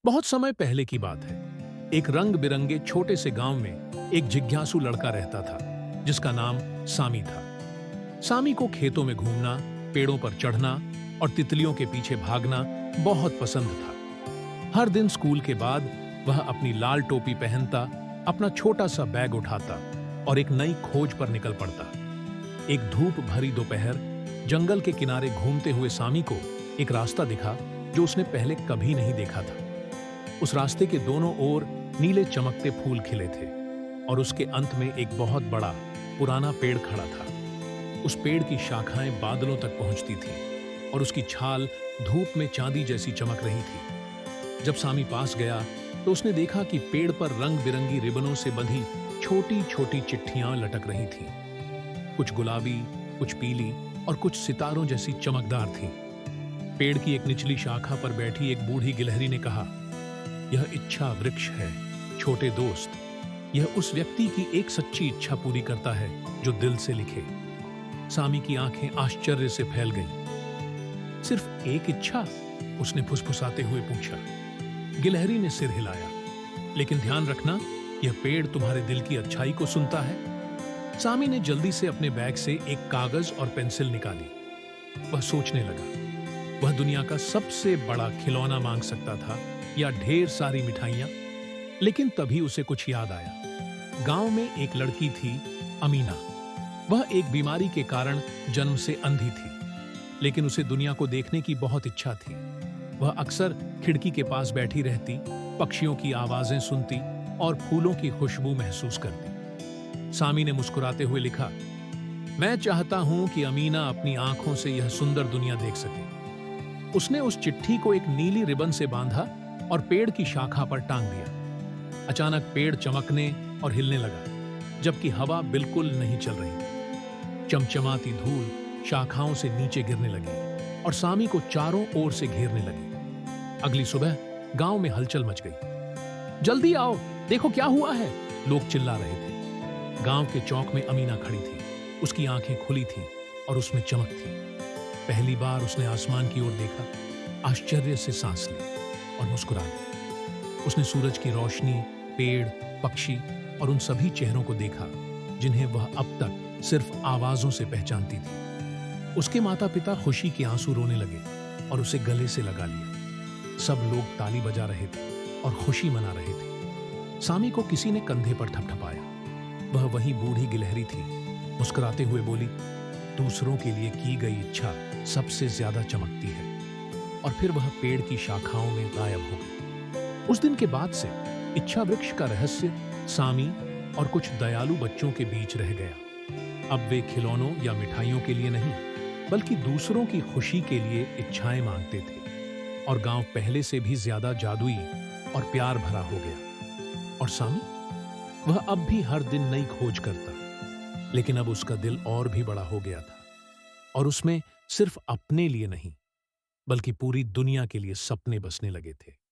बहुत समय पहले की बात है। एक रंग बिरंगे छोटे से गांव में एक जिज्ञासु लड़का रहता था जिसका नाम सामी था। सामी को खेतों में घूमना, पेड़ों पर चढ़ना और तितलियों के पीछे भागना बहुत पसंद था। हर दिन स्कूल के बाद वह अपनी लाल टोपी पहनता, अपना छोटा सा बैग उठाता और एक नई खोज पर निकल पड़ता। एक धूप भरी दोपहर जंगल के किनारे घूमते हुए सामी को एक रास्ता दिखा जो उसने पहले कभी नहीं देखा था। उस रास्ते के दोनों ओर नीले चमकते फूल खिले थे और उसके अंत में एक बहुत बड़ा पुराना पेड़ खड़ा था। उस पेड़ की शाखाएं बादलों तक पहुंचती थीं और उसकी छाल धूप में चांदी जैसी चमक रही थी। जब सामी पास गया तो उसने देखा कि पेड़ पर रंग बिरंगी रिबनों से बंधी छोटी छोटी चिट्ठियां लटक रही थीं। कुछ गुलाबी, कुछ पीली और कुछ सितारों जैसी चमकदार थीं। पेड़ की एक निचली शाखा पर बैठी एक बूढ़ी गिलहरी ने कहा, यह इच्छा वृक्ष है छोटे दोस्त। यह उस व्यक्ति की एक सच्ची इच्छा पूरी करता है जो दिल से लिखे। सामी की आंखें आश्चर्य से फैल गईं। सिर्फ एक इच्छा? उसने फुसफुसाते हुए पूछा। गिलहरी ने सिर हिलाया। लेकिन ध्यान रखना, यह पेड़ तुम्हारे दिल की अच्छाई को सुनता है। सामी ने जल्दी से अपने बैग से एक कागज और पेंसिल निकाली। वह सोचने लगा, वह दुनिया का सबसे बड़ा खिलौना मांग सकता था या ढेर सारी मिठाइयां। लेकिन तभी उसे कुछ याद आया। गांव में एक लड़की थी, अमीना। वह एक बीमारी के कारण जन्म से अंधी थी, लेकिन उसे दुनिया को देखने की बहुत इच्छा थी। वह अक्सर खिड़की के पास बैठी रहती, पक्षियों की आवाजें सुनती और फूलों की खुशबू महसूस करती। सामी ने मुस्कुराते हुए लिखा, मैं चाहता हूं कि अमीना अपनी आंखों से यह सुंदर दुनिया देख सके। उसने उस चिट्ठी को एक नीली रिबन से बांधा और पेड़ की शाखा पर टांग दिया। अचानक पेड़ चमकने और हिलने लगा, जबकि हवा बिल्कुल नहीं चल रही थी। चमचमाती धूल शाखाओं से नीचे गिरने लगी और सामी को चारों ओर से घेरने लगी। अगली सुबह गांव में हलचल मच गई। जल्दी आओ, देखो क्या हुआ है, लोग चिल्ला रहे थे। गांव के चौक में अमीना खड़ी थी। उसकी आंखें खुली थीं और उसमें चमक थी। पहली बार उसने आसमान की ओर देखा, आश्चर्य से सांस ली और मुस्कुरा दी। उसने सूरज की रोशनी, पेड़, पक्षी और उन सभी चेहरों को देखा जिन्हें वह अब तक सिर्फ आवाजों से पहचानती थी। उसके माता पिता खुशी के आंसू रोने लगे और उसे गले से लगा लिया। सब लोग ताली बजा रहे थे और खुशी मना रहे थे। सामी को किसी ने कंधे पर थपथपाया। वह वही बूढ़ी गिलहरी थी। मुस्कुराते हुए बोली, दूसरों के लिए की गई इच्छा सबसे ज्यादा चमकती है। और फिर वह पेड़ की शाखाओं में गायब हो गई। उस दिन के बाद से इच्छा वृक्ष का रहस्य सामी और कुछ दयालु बच्चों के बीच रह गया। अब वे खिलौनों या मिठाइयों के लिए नहीं, बल्कि दूसरों की खुशी के लिए इच्छाएं मांगते थे। और गांव पहले से भी ज्यादा जादुई और प्यार भरा हो गया। और सामी, वह अब भी हर दिन नई खोज करता, लेकिन अब उसका दिल और भी बड़ा हो गया था और उसमें सिर्फ अपने लिए नहीं, बल्कि पूरी दुनिया के लिए सपने बसने लगे थे।